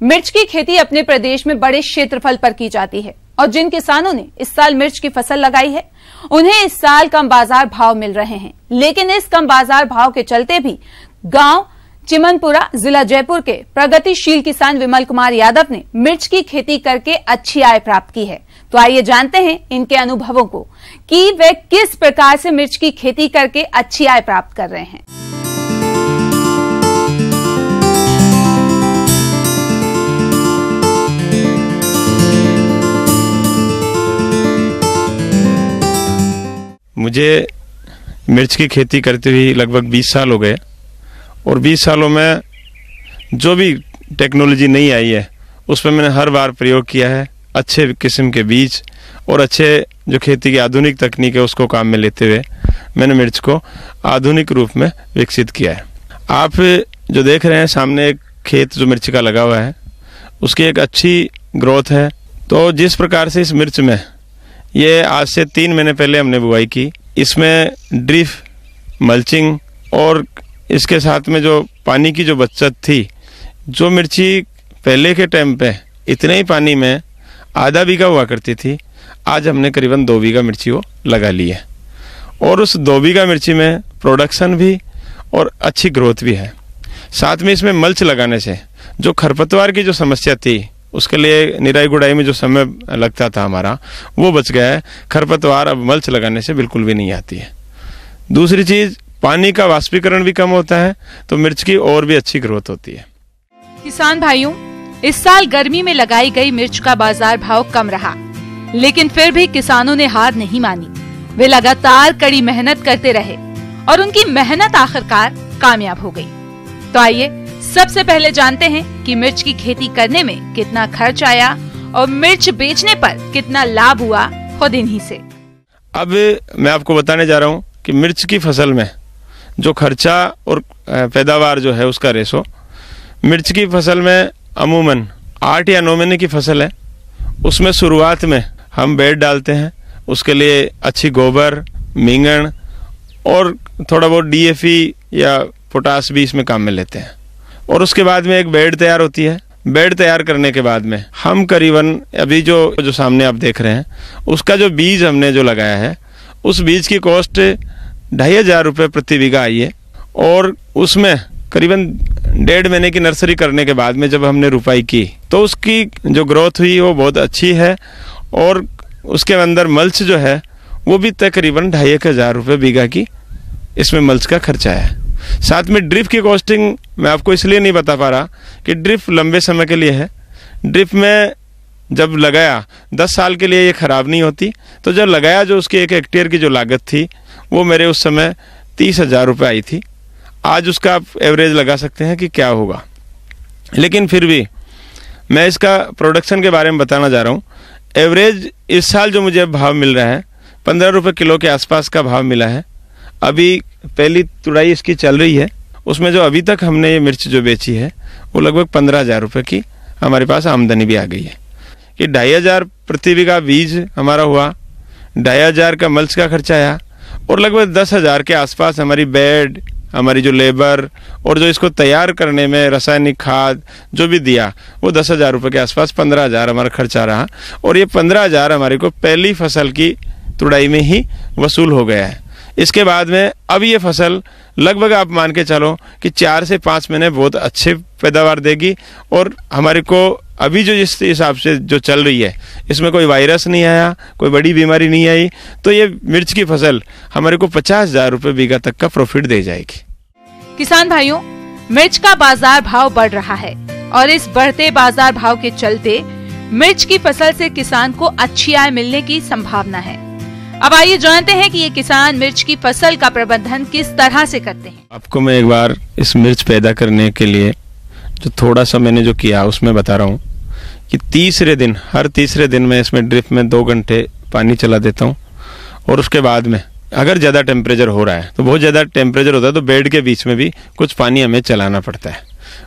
मिर्च की खेती अपने प्रदेश में बड़े क्षेत्रफल पर की जाती है और जिन किसानों ने इस साल मिर्च की फसल लगाई है उन्हें इस साल कम बाजार भाव मिल रहे हैं। लेकिन इस कम बाजार भाव के चलते भी गांव चिमनपुरा जिला जयपुर के प्रगतिशील किसान विमल कुमार यादव ने मिर्च की खेती करके अच्छी आय प्राप्त की है। तो आइए जानते हैं इनके अनुभवों को कि वे किस प्रकार से मिर्च की खेती करके अच्छी आय प्राप्त कर रहे हैं। मुझे मिर्च की खेती करते हुए लगभग 20 साल हो गए और 20 सालों में जो भी टेक्नोलॉजी नई आई है उसमें मैंने हर बार प्रयोग किया है। अच्छे किस्म के बीज और अच्छे जो खेती की आधुनिक तकनीक है उसको काम में लेते हुए मैंने मिर्च को आधुनिक रूप में विकसित किया है। आप जो देख रहे हैं सामने एक खेत जो मिर्च का लगा हुआ है उसकी एक अच्छी ग्रोथ है। तो जिस प्रकार से इस मिर्च में ये आज से 3 महीने पहले हमने बुआई की, इसमें ड्रिप मल्चिंग और इसके साथ में जो पानी की जो बचत थी, जो मिर्ची पहले के टाइम पे इतने ही पानी में आधा बीघा हुआ करती थी, आज हमने करीबन 2 बीघा मिर्ची वो लगा ली है और उस 2 बीघा मिर्ची में प्रोडक्शन भी और अच्छी ग्रोथ भी है। साथ में इसमें मल्च लगाने से जो खरपतवार की जो समस्या थी उसके लिए निराई गुड़ाई में जो समय लगता था हमारा वो बच गया है। खरपतवार अब मल्च लगाने से बिल्कुल भी नहीं आती है। दूसरी चीज, पानी का वाष्पीकरण भी कम होता है तो मिर्च की और भी अच्छी ग्रोथ होती है। किसान भाइयों, इस साल गर्मी में लगाई गई मिर्च का बाजार भाव कम रहा, लेकिन फिर भी किसानों ने हार नहीं मानी। वे लगातार कड़ी मेहनत करते रहे और उनकी मेहनत आखिरकार कामयाब हो गई। तो आइए सबसे पहले जानते हैं कि मिर्च की खेती करने में कितना खर्च आया और मिर्च बेचने पर कितना लाभ हुआ, खुद इन्हीं से। अब मैं आपको बताने जा रहा हूँ कि मिर्च की फसल में जो खर्चा और पैदावार जो है उसका रेशो। मिर्च की फसल में अमूमन 8 या 9 महीने की फसल है। उसमें शुरुआत में हम बेड डालते हैं, उसके लिए अच्छी गोबर, मींगन और थोड़ा बहुत DAP या पोटास भी इसमें काम में लेते हैं और उसके बाद में एक बेड तैयार होती है। बेड तैयार करने के बाद में हम करीबन अभी जो सामने आप देख रहे हैं उसका जो बीज हमने जो लगाया है उस बीज की कॉस्ट 2500 रुपये प्रति बीघा आई है और उसमें करीबन 1.5 महीने की नर्सरी करने के बाद में जब हमने रुपाई की तो उसकी जो ग्रोथ हुई वो बहुत अच्छी है और उसके अंदर मल्च जो है वो भी तकरीबन 2500 रुपये बीघा की इसमें मल्च का खर्चा है। साथ में ड्रिप की कॉस्टिंग मैं आपको इसलिए नहीं बता पा रहा कि ड्रिप लंबे समय के लिए है। ड्रिप में जब लगाया 10 साल के लिए ये ख़राब नहीं होती, तो जब लगाया जो उसकी 1 हेक्टेयर की जो लागत थी वो मेरे उस समय 30,000 रुपये आई थी। आज उसका आप एवरेज लगा सकते हैं कि क्या होगा, लेकिन फिर भी मैं इसका प्रोडक्शन के बारे में बताना जा रहा हूँ। एवरेज इस साल जो मुझे भाव मिल रहा है 15 रुपये किलो के आसपास का भाव मिला है। अभी पहली तुड़ाई इसकी चल रही है, उसमें जो अभी तक हमने ये मिर्च जो बेची है वो लगभग 15,000 रुपये की हमारे पास आमदनी भी आ गई है। कि 2500 प्रति बीघा बीज हमारा हुआ, 2500 का मल्च का खर्चा आया और लगभग 10,000 के आसपास हमारी बेड, हमारी जो लेबर और जो इसको तैयार करने में रासायनिक खाद जो भी दिया वो 10,000 रुपये के आसपास 15,000 हमारा खर्चा रहा और ये 15,000 हमारे को पहली फसल की तुड़ाई में ही वसूल हो गया है। इसके बाद में अब ये फसल लगभग आप मान के चलो कि 4 से 5 महीने बहुत अच्छे पैदावार देगी और हमारे को अभी जो जिस हिसाब से जो चल रही है इसमें कोई वायरस नहीं आया, कोई बड़ी बीमारी नहीं आई, तो ये मिर्च की फसल हमारे को 50,000 रुपये बीघा तक का प्रॉफिट दे जाएगी। किसान भाइयों, मिर्च का बाजार भाव बढ़ रहा है और इस बढ़ते बाजार भाव के चलते मिर्च की फसल से किसान को अच्छी आय मिलने की संभावना है। अब आइए जानते हैं कि ये किसान मिर्च की फसल का प्रबंधन किस तरह से करते हैं। आपको मैं एक बार इस मिर्च पैदा करने के लिए जो थोड़ा सा मैंने जो किया उसमें बता रहा हूँ कि हर तीसरे दिन मैं इसमें ड्रिप में 2 घंटे पानी चला देता हूँ और उसके बाद में अगर ज़्यादा टेम्परेचर हो रहा है तो बहुत ज़्यादा टेम्परेचर होता है तो बेड के बीच में भी कुछ पानी हमें चलाना पड़ता है।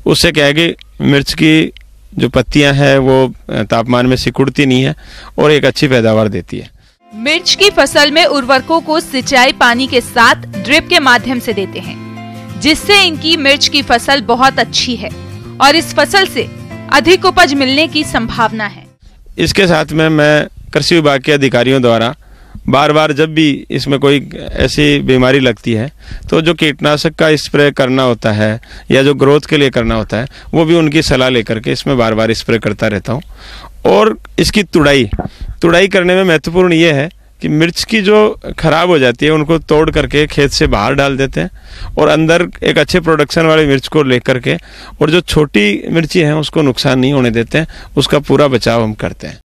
उससे क्या है कि मिर्च की जो पत्तियाँ हैं वो तापमान में सिकुड़ती नहीं है और एक अच्छी पैदावार देती है। मिर्च की फसल में उर्वरकों को सिंचाई पानी के साथ ड्रिप के माध्यम से देते हैं, जिससे इनकी मिर्च की फसल बहुत अच्छी है और इस फसल से अधिक उपज मिलने की संभावना है। इसके साथ में मैं कृषि विभाग के अधिकारियों द्वारा बार बार जब भी इसमें कोई ऐसी बीमारी लगती है तो जो कीटनाशक का स्प्रे करना होता है या जो ग्रोथ के लिए करना होता है वो भी उनकी सलाह लेकर के इसमें बार बार स्प्रे करता रहता हूँ। और इसकी तुड़ाई करने में महत्वपूर्ण ये है कि मिर्च की जो खराब हो जाती है उनको तोड़ करके खेत से बाहर डाल देते हैं और अंदर एक अच्छे प्रोडक्शन वाली मिर्च को लेकर के, और जो छोटी मिर्ची हैं उसको नुकसान नहीं होने देते हैं, उसका पूरा बचाव हम करते हैं।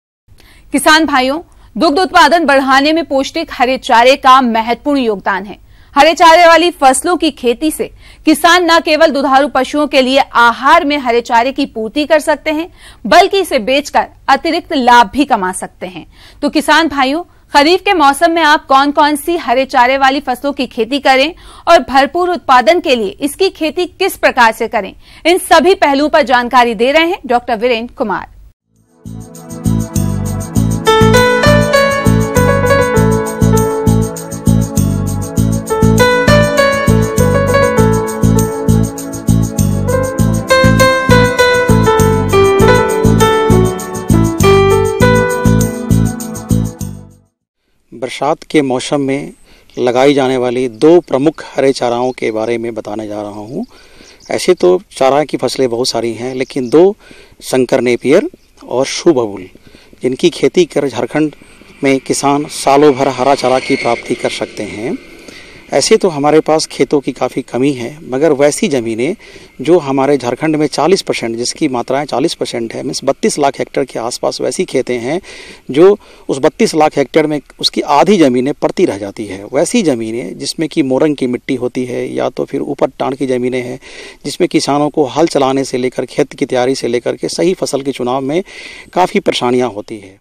किसान भाइयों, दुग्ध उत्पादन बढ़ाने में पौष्टिक हरे चारे का महत्वपूर्ण योगदान है। हरे चारे वाली फसलों की खेती से किसान न केवल दुधारू पशुओं के लिए आहार में हरे चारे की पूर्ति कर सकते हैं, बल्कि इसे बेचकर अतिरिक्त लाभ भी कमा सकते हैं। तो किसान भाइयों, खरीफ के मौसम में आप कौन कौन सी हरे चारे वाली फसलों की खेती करें और भरपूर उत्पादन के लिए इसकी खेती किस प्रकार से करें, इन सभी पहलुओं पर जानकारी दे रहे हैं डॉक्टर वीरेंद्र कुमार। बरसात के मौसम में लगाई जाने वाली दो प्रमुख हरे चाराओं के बारे में बताने जा रहा हूँ। ऐसे तो चारा की फसलें बहुत सारी हैं, लेकिन दो शंकर नेपियर और शुभबुल, जिनकी खेती कर झारखंड में किसान सालों भर हरा चारा की प्राप्ति कर सकते हैं। ऐसे तो हमारे पास खेतों की काफ़ी कमी है, मगर वैसी ज़मीनें जो हमारे झारखंड में 40%, जिसकी मात्राएं 40% है, मीन्स 32 लाख हेक्टेयर के आसपास वैसी खेतें हैं जो उस 32 लाख हेक्टेयर में उसकी आधी ज़मीनें पड़ती रह जाती है। वैसी ज़मीनें जिसमें कि मोरंग की मिट्टी होती है या तो फिर ऊपर टांड की ज़मीनें हैं, जिसमें किसानों को हल चलाने से लेकर खेत की तैयारी से लेकर के सही फसल के चुनाव में काफ़ी परेशानियाँ होती है।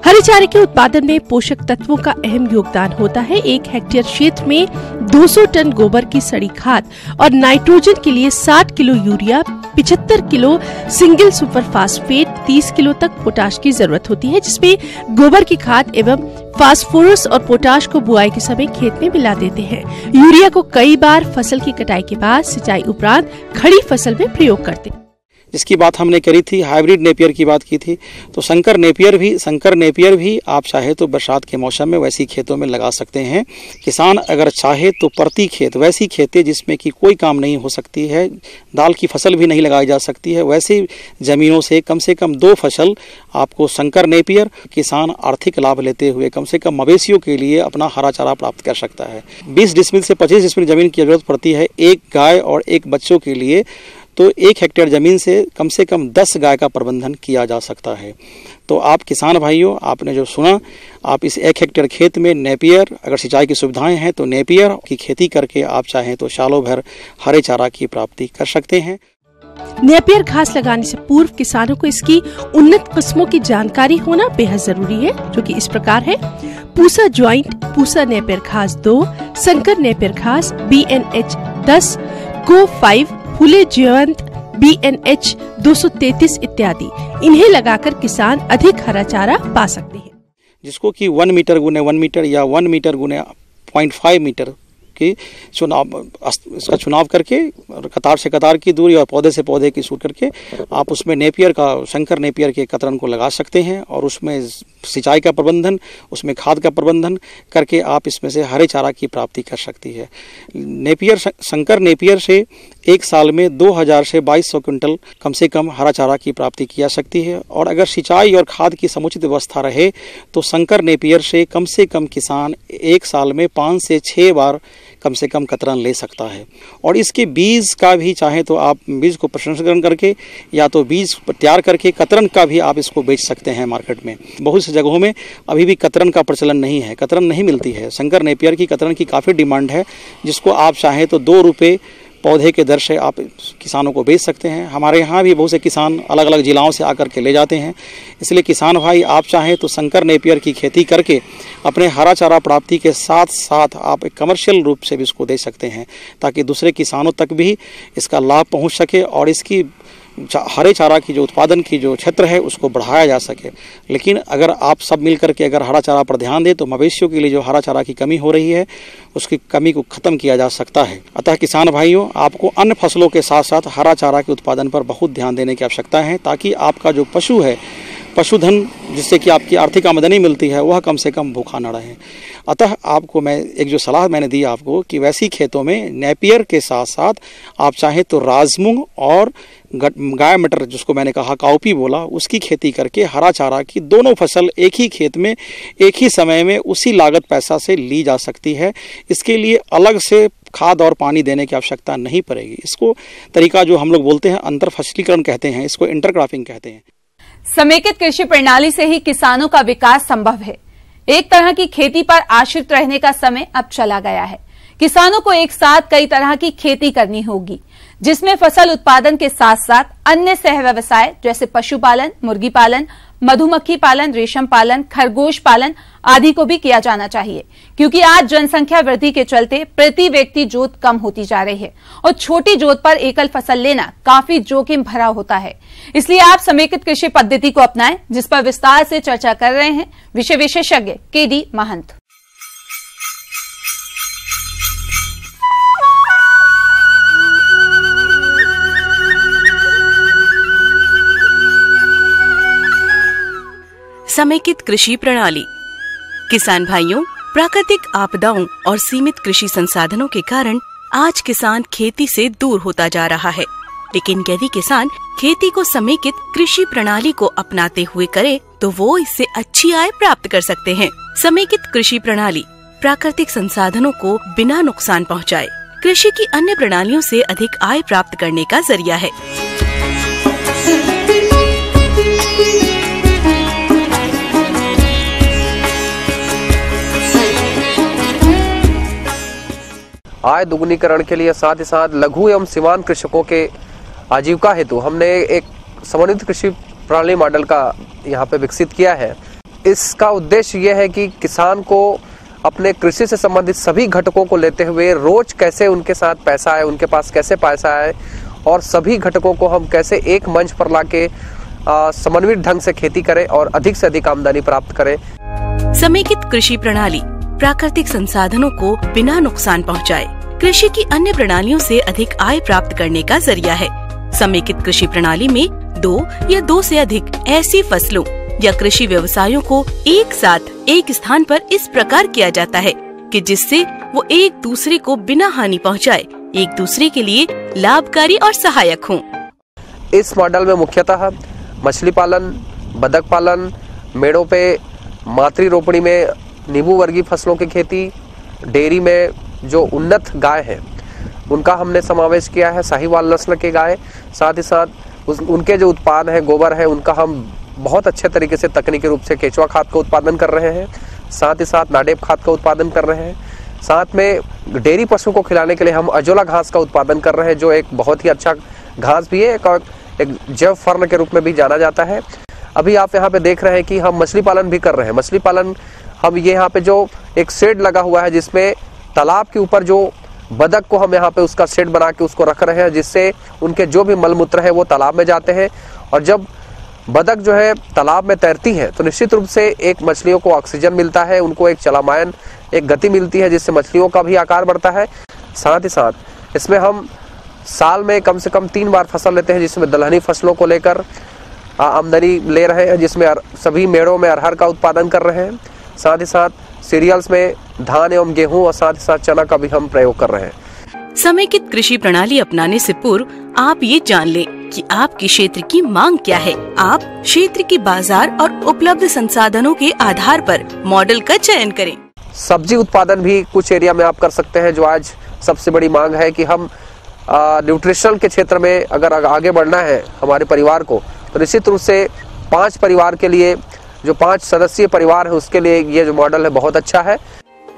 हरे चारे के उत्पादन में पोषक तत्वों का अहम योगदान होता है। 1 हेक्टेयर क्षेत्र में 200 टन गोबर की सड़ी खाद और नाइट्रोजन के लिए 60 kilo urea, 75 kilo single super phosphate, 30 kilo तक पोटाश की जरूरत होती है, जिसमें गोबर की खाद एवं फास्फोरस और पोटाश को बुआई के समय खेत में मिला देते हैं। यूरिया को कई बार फसल की कटाई के बाद सिंचाई उपरांत खड़ी फसल में प्रयोग करते हैं। जिसकी बात हमने करी थी, हाइब्रिड नेपियर की बात की थी, तो शंकर नेपियर भी आप चाहे तो बरसात के मौसम में वैसी खेतों में लगा सकते हैं। किसान अगर चाहे तो प्रति खेत वैसी खेतें जिसमें कि कोई काम नहीं हो सकती है, दाल की फसल भी नहीं लगाई जा सकती है, वैसी ज़मीनों से कम 2 फसल आपको शंकर नेपियर किसान आर्थिक लाभ लेते हुए कम से कम मवेशियों के लिए अपना हरा चारा प्राप्त कर सकता है। 20 डिसमिल से 25 डिसमिल ज़मीन की जरूरत पड़ती है एक गाय और एक बच्चों के लिए, तो 1 हेक्टेयर ज़मीन से कम 10 गाय का प्रबंधन किया जा सकता है। तो आप किसान भाइयों, आपने जो सुना, आप इस 1 हेक्टेयर खेत में नेपियर, अगर सिंचाई की सुविधाएं हैं तो नेपियर की खेती करके आप चाहें तो सालों भर हरे चारा की प्राप्ति कर सकते हैं। नेपियर घास लगाने से पूर्व किसानों को इसकी उन्नत किस्मों की जानकारी होना बेहद जरूरी है, जो कि इस प्रकार है: पूसा ज्वाइंट, पूसा नेपियर घास 2, शंकर नेपियर घास BNH 10, को 5, फूले जीवंत BNH 233 इत्यादि। इन्हें लगाकर किसान अधिक हरा चारा पा सकते हैं, जिसको कि 1 मीटर गुने 1 मीटर या 1 मीटर गुने 0.5 मीटर की इसका चुनाव करके, कतार से कतार की दूरी और पौधे से पौधे की सूट करके आप उसमें नेपियर का, शंकर नेपियर के कतरन को लगा सकते हैं और उसमें सिंचाई का प्रबंधन, उसमें खाद का प्रबंधन करके आप इसमें से हरे चारा की प्राप्ति कर सकती है। नेपियर, शंकर नेपियर से एक साल में 2000 से 2200 क्विंटल कम से कम हरा चारा की प्राप्ति की जा सकती है। और अगर सिंचाई और खाद की समुचित व्यवस्था रहे तो शंकर नेपियर से कम किसान एक साल में 5 से 6 बार कम से कम कतरन ले सकता है। और इसके बीज का भी चाहे तो आप बीज को प्रसंस्करण करके या तो बीज तैयार करके कतरन का भी आप इसको बेच सकते हैं मार्केट में। बहुत सी जगहों में अभी भी कतरन का प्रचलन नहीं है, कतरन नहीं मिलती है। शंकर नेपियर की कतरन की काफ़ी डिमांड है, जिसको आप चाहें तो 2 रुपये पौधे के दर से आप किसानों को बेच सकते हैं। हमारे यहाँ भी बहुत से किसान अलग अलग जिलाओं से आकर के ले जाते हैं। इसलिए किसान भाई, आप चाहें तो शंकर नेपियर की खेती करके अपने हरा चारा प्राप्ति के साथ साथ आप एक कमर्शियल रूप से भी इसको दे सकते हैं, ताकि दूसरे किसानों तक भी इसका लाभ पहुँच सके और इसकी हरे चारा की जो उत्पादन की जो क्षेत्र है उसको बढ़ाया जा सके। लेकिन अगर आप सब मिल करके अगर हरा चारा पर ध्यान दें तो मवेशियों के लिए जो हरा चारा की कमी हो रही है उसकी कमी को ख़त्म किया जा सकता है। अतः किसान भाइयों, आपको अन्य फसलों के साथ साथ हरा चारा के उत्पादन पर बहुत ध्यान देने की आवश्यकता है, ताकि आपका जो पशु है, पशुधन जिससे कि आपकी आर्थिक आमदनी मिलती है, वह कम से कम भूखा न रहे। अतः आपको मैं एक जो सलाह मैंने दी आपको कि वैसी खेतों में नेपियर के साथ साथ आप चाहें तो राजमूंग और गाय मटर, जिसको मैंने कहा काउपी बोला, उसकी खेती करके हरा चारा की दोनों फसल एक ही खेत में एक ही समय में उसी लागत पैसा से ली जा सकती है। इसके लिए अलग से खाद और पानी देने की आवश्यकता नहीं पड़ेगी। इसको तरीका जो हम लोग बोलते हैं अंतर फसलीकरण कहते हैं, इसको इंटरक्रॉपिंग कहते हैं। समेकित कृषि प्रणाली से ही किसानों का विकास संभव है। एक तरह की खेती पर आश्रित रहने का समय अब चला गया है। किसानों को एक साथ कई तरह की खेती करनी होगी, जिसमें फसल उत्पादन के साथ साथ अन्य सह व्यवसाय जैसे पशुपालन, मुर्गी पालन, मधुमक्खी पालन, रेशम पालन, खरगोश पालन आदि को भी किया जाना चाहिए, क्योंकि आज जनसंख्या वृद्धि के चलते प्रति व्यक्ति जोत कम होती जा रही है और छोटी जोत पर एकल फसल लेना काफी जोखिम भरा होता है। इसलिए आप समेकित कृषि पद्धति को अपनाएं, जिस पर विस्तार से चर्चा कर रहे हैं विषय विशेषज्ञ केडी महंत। समेकित कृषि प्रणाली। किसान भाइयों, प्राकृतिक आपदाओं और सीमित कृषि संसाधनों के कारण आज किसान खेती से दूर होता जा रहा है। लेकिन यदि किसान खेती को समेकित कृषि प्रणाली को अपनाते हुए करे तो वो इससे अच्छी आय प्राप्त कर सकते हैं। समेकित कृषि प्रणाली प्राकृतिक संसाधनों को बिना नुकसान पहुंचाए कृषि की अन्य प्रणालियों से अधिक आय प्राप्त करने का जरिया है। आय दोगुनीकरण के लिए साथ ही साथ लघु एवं सीमांत कृषकों के आजीविका हेतु हमने एक समन्वित कृषि प्रणाली मॉडल का यहाँ पे विकसित किया है। इसका उद्देश्य यह है कि किसान को अपने कृषि से संबंधित सभी घटकों को लेते हुए रोज कैसे उनके साथ पैसा आए, उनके पास कैसे पैसा आए और सभी घटकों को हम कैसे एक मंच पर लाके समन्वित ढंग से खेती करें और अधिक से अधिक आमदनी प्राप्त करें। समेकित कृषि प्रणाली प्राकृतिक संसाधनों को बिना नुकसान पहुंचाए कृषि की अन्य प्रणालियों से अधिक आय प्राप्त करने का जरिया है। समेकित कृषि प्रणाली में 2 या 2 से अधिक ऐसी फसलों या कृषि व्यवसायों को एक साथ एक स्थान पर इस प्रकार किया जाता है कि जिससे वो एक दूसरे को बिना हानि पहुंचाए एक दूसरे के लिए लाभकारी और सहायक हों। इस मॉडल में मुख्यतः मछली पालन, बतख पालन, मेड़ों पे मातृ रोपणी में नींबू वर्गीय फसलों की खेती, डेयरी में जो उन्नत गाय है उनका हमने समावेश किया है, साहीवाल नस्ल के गाय। साथ ही साथ उनके जो उत्पाद है, गोबर है, उनका हम बहुत अच्छे तरीके से तकनीकी रूप से केचुआ खाद का उत्पादन कर रहे हैं। साथ ही साथ नाडेप खाद का उत्पादन कर रहे हैं। साथ में डेयरी पशु को खिलाने के लिए हम अजोला घास का उत्पादन कर रहे हैं, जो एक बहुत ही अच्छा घास भी है, एक जैव फर्न के रूप में भी जाना जाता है। अभी आप यहाँ पे देख रहे हैं कि हम मछली पालन भी कर रहे हैं। मछली पालन हम ये यहाँ पे जो एक शेड लगा हुआ है जिसमें तालाब के ऊपर जो बतख को हम यहाँ पे उसका शेड बना के उसको रख रहे हैं, जिससे उनके जो भी मलमूत्र है वो तालाब में जाते हैं। और जब बतख जो है तालाब में तैरती है तो निश्चित रूप से एक मछलियों को ऑक्सीजन मिलता है, उनको एक चलामायन, एक गति मिलती है, जिससे मछलियों का भी आकार बढ़ता है। साथ ही साथ इसमें हम साल में कम से कम 3 बार फसल लेते हैं, जिसमें दलहनी फसलों को लेकर आमदनी ले रहे हैं, जिसमें सभी मेड़ों में अरहर का उत्पादन कर रहे हैं। साथ ही साथ सीरियल्स में धान एवं गेहूं और साथ ही साथ चना का भी हम प्रयोग कर रहे हैं। समेकित कृषि प्रणाली अपनाने से पूर्व आप ये जान लें कि आपके क्षेत्र की मांग क्या है। आप क्षेत्र की बाजार और उपलब्ध संसाधनों के आधार पर मॉडल का चयन करें। सब्जी उत्पादन भी कुछ एरिया में आप कर सकते हैं, जो आज सबसे बड़ी मांग है कि हम न्यूट्रिशन के क्षेत्र में अगर आगे बढ़ना है हमारे परिवार को, तो निश्चित रूप से 5 परिवार के लिए, जो 5 सदस्यीय परिवार है उसके लिए ये जो मॉडल है बहुत अच्छा है।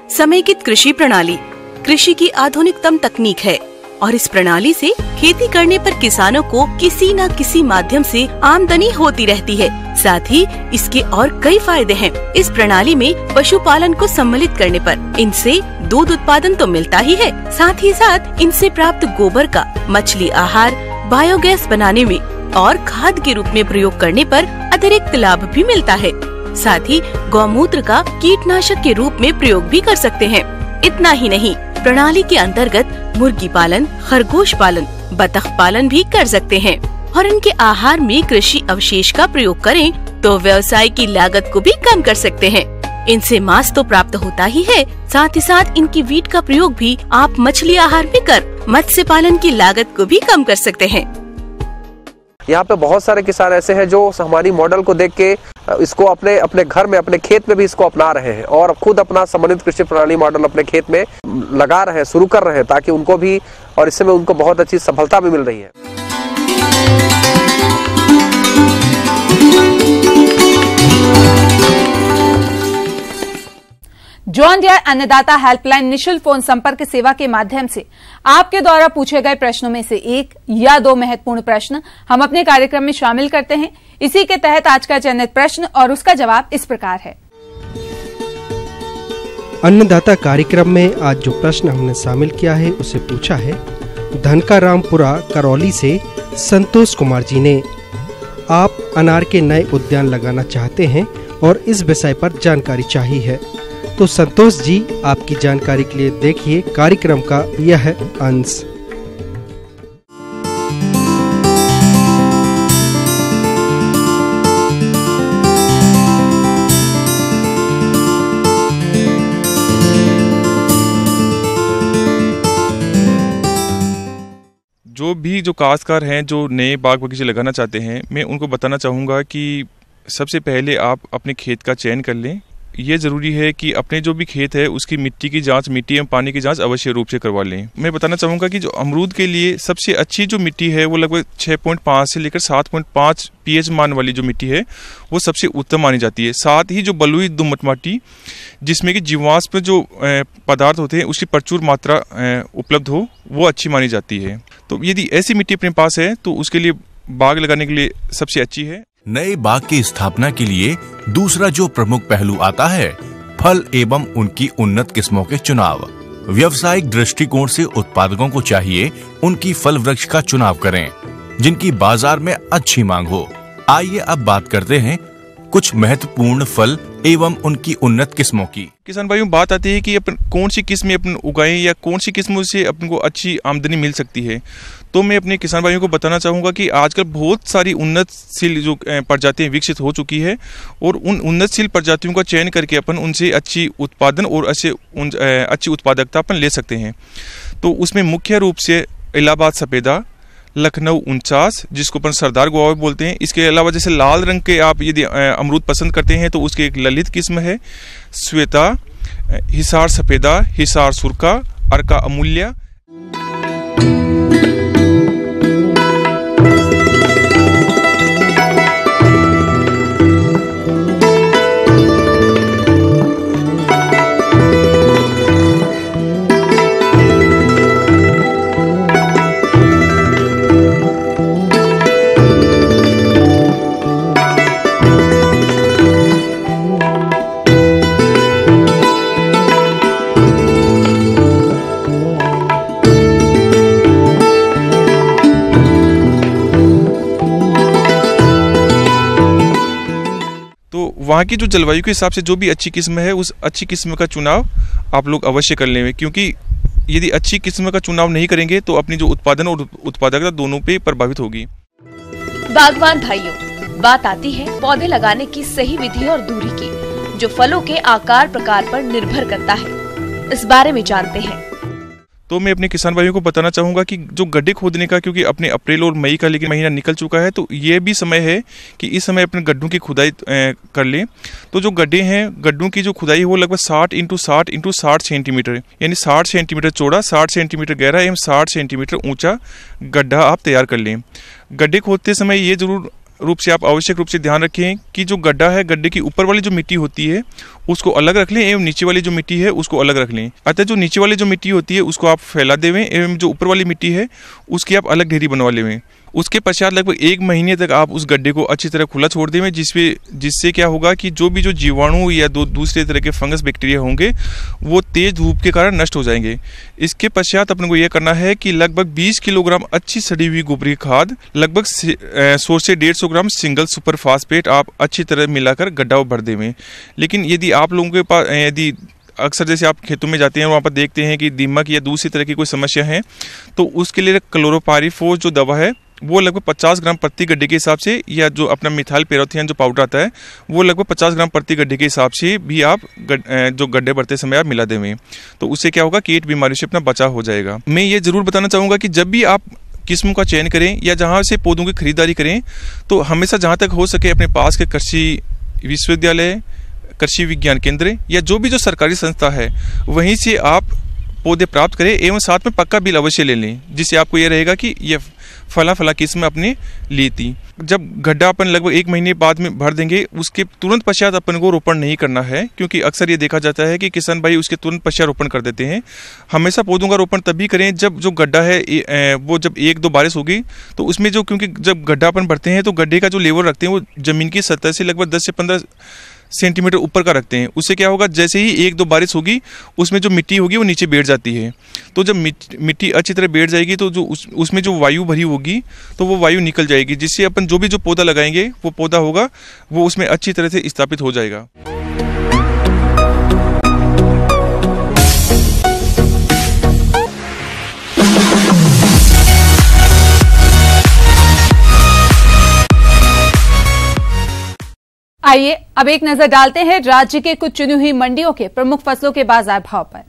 समेकित कृषि प्रणाली कृषि की आधुनिकतम तकनीक है और इस प्रणाली से खेती करने पर किसानों को किसी न किसी माध्यम से आमदनी होती रहती है। साथ ही इसके और कई फायदे हैं। इस प्रणाली में पशुपालन को सम्मिलित करने पर इनसे दूध उत्पादन तो मिलता ही है, साथ ही साथ इनसे प्राप्त गोबर का मछली आहार, बायोगैस बनाने में और खाद के रूप में प्रयोग करने पर अतिरिक्त लाभ भी मिलता है। साथ ही गौमूत्र का कीटनाशक के रूप में प्रयोग भी कर सकते हैं। इतना ही नहीं, प्रणाली के अंतर्गत मुर्गी पालन, खरगोश पालन, बतख पालन भी कर सकते हैं और इनके आहार में कृषि अवशेष का प्रयोग करें तो व्यवसाय की लागत को भी कम कर सकते हैं। इनसे मांस तो प्राप्त होता ही है, साथ ही साथ इनकी वीट का प्रयोग भी आप मछली आहार में कर मत्स्य पालन की लागत को भी कम कर सकते हैं। यहाँ पे बहुत सारे किसान ऐसे हैं जो हमारी मॉडल को देख के इसको अपने अपने घर में, अपने खेत में भी इसको अपना रहे हैं और खुद अपना समन्वित कृषि प्रणाली मॉडल अपने खेत में लगा रहे हैं, शुरू कर रहे हैं, ताकि उनको भी और इससे में उनको बहुत अच्छी सफलता भी मिल रही है। जॉन डियर अन्नदाता हेल्पलाइन निःशुल्क फोन संपर्क सेवा के माध्यम से आपके द्वारा पूछे गए प्रश्नों में से एक या दो महत्वपूर्ण प्रश्न हम अपने कार्यक्रम में शामिल करते हैं। इसी के तहत आज का चयनित प्रश्न और उसका जवाब इस प्रकार है। अन्नदाता कार्यक्रम में आज जो प्रश्न हमने शामिल किया है उसे पूछा है धनकारामपुरा करौली से संतोष कुमार जी ने। आप अनार के नए उद्यान लगाना चाहते हैं और इस विषय पर जानकारी चाहिए है। तो संतोष जी, आपकी जानकारी के लिए देखिए कार्यक्रम का यह अंश। जो काश्तकार हैं जो नए बाग बगीचे लगाना चाहते हैं, मैं उनको बताना चाहूँगा कि सबसे पहले आप अपने खेत का चयन कर लें। ये ज़रूरी है कि अपने जो भी खेत है उसकी मिट्टी की जांच, मिट्टी एवं पानी की जांच अवश्य रूप से करवा लें। मैं बताना चाहूँगा कि जो अमरूद के लिए सबसे अच्छी जो मिट्टी है वो लगभग 6.5 से लेकर 7.5 pH मान वाली जो मिट्टी है वो सबसे उत्तम मानी जाती है। साथ ही जो बलुई दोमट मिट्टी जिसमें कि जीवाश्म जो पदार्थ होते हैं उसकी प्रचुर मात्रा उपलब्ध हो, वो अच्छी मानी जाती है। तो यदि ऐसी मिट्टी अपने पास है तो उसके लिए बाग लगाने के लिए सबसे अच्छी है। नए बाग की स्थापना के लिए दूसरा जो प्रमुख पहलू आता है, फल एवं उनकी उन्नत किस्मों के चुनाव। व्यावसायिक दृष्टिकोण से उत्पादकों को चाहिए उनकी फल वृक्ष का चुनाव करें जिनकी बाजार में अच्छी मांग हो। आइए अब बात करते हैं कुछ महत्वपूर्ण फल एवं उनकी उन्नत किस्मों की। किसान भाइयों, बात आती है कि अपन कौन सी किस्में अपन उगाएं या कौन सी किस्मों से अपन को अच्छी आमदनी मिल सकती है। तो मैं अपने किसान भाइयों को बताना चाहूँगा कि आजकल बहुत सारी उन्नतशील जो प्रजातियाँ विकसित हो चुकी है और उन उन्नतशील प्रजातियों का चयन करके अपन उनसे अच्छी उत्पादन और अच्छी उत्पादकता अपन ले सकते हैं। तो उसमें मुख्य रूप से इलाहाबाद सफेदा, लखनऊ 49 जिसको अपन सरदार गुआवा बोलते हैं। इसके अलावा जैसे लाल रंग के आप यदि अमरूद पसंद करते हैं तो उसकी एक ललित किस्म है श्वेता, हिसार सफेदा, हिसार सुरखा, अर्का अमूल्य। वहाँ की जो जलवायु के हिसाब से जो भी अच्छी किस्म है उस अच्छी किस्म का चुनाव आप लोग अवश्य कर लेंगे, क्योंकि यदि अच्छी किस्म का चुनाव नहीं करेंगे तो अपनी जो उत्पादन और उत्पादकता दोनों पे प्रभावित होगी। बागवान भाइयों, बात आती है पौधे लगाने की सही विधि और दूरी की, जो फलों के आकार प्रकार पर निर्भर करता है। इस बारे में जानते हैं। तो मैं अपने किसान भाइयों को बताना चाहूँगा कि जो गड्ढे खोदने का, क्योंकि अपने अप्रैल और मई का लेकिन महीना निकल चुका है, तो ये भी समय है कि इस समय अपने गड्ढों की खुदाई कर लें। तो जो गड्ढे हैं, गड्ढों की जो खुदाई हो लगभग 60 × 60 × 60 सेंटीमीटर, यानी 60 सेंटीमीटर चौड़ा, 60 सेंटीमीटर गहरा एवं 60 सेंटीमीटर ऊंचा गड्ढा आप तैयार कर लें। गड्ढे खोदते समय ये जरूर रूप से आप आवश्यक रूप से ध्यान रखें कि जो गड्ढा है, गड्ढे की ऊपर वाली जो मिट्टी होती है उसको अलग रख लें एवं नीचे वाली जो मिट्टी है उसको अलग रख लें। अतः जो नीचे वाली जो मिट्टी होती है उसको आप फैला देवें एवं जो ऊपर वाली मिट्टी है उसकी आप अलग ढेरी बनवा लेवें। उसके पश्चात लगभग 1 महीने तक आप उस गड्ढे को अच्छी तरह खुला छोड़ देवें, जिससे क्या होगा कि जो भी जो जीवाणु या दूसरे तरह के फंगस बैक्टीरिया होंगे वो तेज धूप के कारण नष्ट हो जाएंगे। इसके पश्चात अपने को यह करना है कि लगभग 20 किलोग्राम अच्छी सड़ी हुई गोबरी खाद, लगभग 100 से 150 ग्राम सिंगल सुपर फास्फेट आप अच्छी तरह मिलाकर गड्ढा भर देवें। लेकिन यदि आप लोगों के पास यदि अक्सर जैसे आप खेतों में जाते हैं वहाँ पर देखते हैं कि दीमक या दूसरी तरह की कोई समस्या है, तो उसके लिए क्लोरोपाइरीफोस जो दवा है वो लगभग 50 ग्राम प्रति गड्ढे के हिसाब से, या जो अपना मिथाइल पैराथियन जो पाउडर आता है वो लगभग 50 ग्राम प्रति गड्ढे के हिसाब से भी आप जो गड्ढे भरते समय आप मिला देवें। तो उससे क्या होगा, कीट बीमारी से अपना बचाव हो जाएगा। मैं ये जरूर बताना चाहूँगा कि जब भी आप किस्म का चयन करें या जहाँ से पौधों की खरीदारी करें, तो हमेशा जहाँ तक हो सके अपने पास के कृषि विश्वविद्यालय, कृषि विज्ञान केंद्र या जो भी जो सरकारी संस्था है वहीं से आप पौधे प्राप्त करें एवं साथ में पक्का बिल अवश्य ले लें, जिससे आपको यह रहेगा कि यह फला किस्म अपने ली थी। जब गड्ढा अपन लगभग 1 महीने बाद में भर देंगे, उसके तुरंत पश्चात अपन को रोपण नहीं करना है, क्योंकि अक्सर ये देखा जाता है कि किसान भाई उसके तुरंत पश्चात रोपण कर देते हैं। हमेशा पौधों का रोपण तभी करें जब जो गड्ढा है वो जब 1-2 बारिश होगी तो उसमें जो, क्योंकि जब गड्ढा अपन भरते हैं तो गड्ढे का जो लेवल रखते हैं वो जमीन की सतह से लगभग 10 से 15 सेंटीमीटर ऊपर का रखते हैं। उससे क्या होगा, जैसे ही 1-2 बारिश होगी उसमें जो मिट्टी होगी वो नीचे बैठ जाती है। तो जब मिट्टी अच्छी तरह बैठ जाएगी तो जो उसमें जो वायु भरी होगी तो वो वायु निकल जाएगी, जिससे अपन जो भी जो पौधा लगाएंगे वो पौधा होगा वो उसमें अच्छी तरह से स्थापित हो जाएगा। आइए अब एक नजर डालते हैं राज्य के कुछ चुनी हुई मंडियों के प्रमुख फसलों के बाजार भाव पर।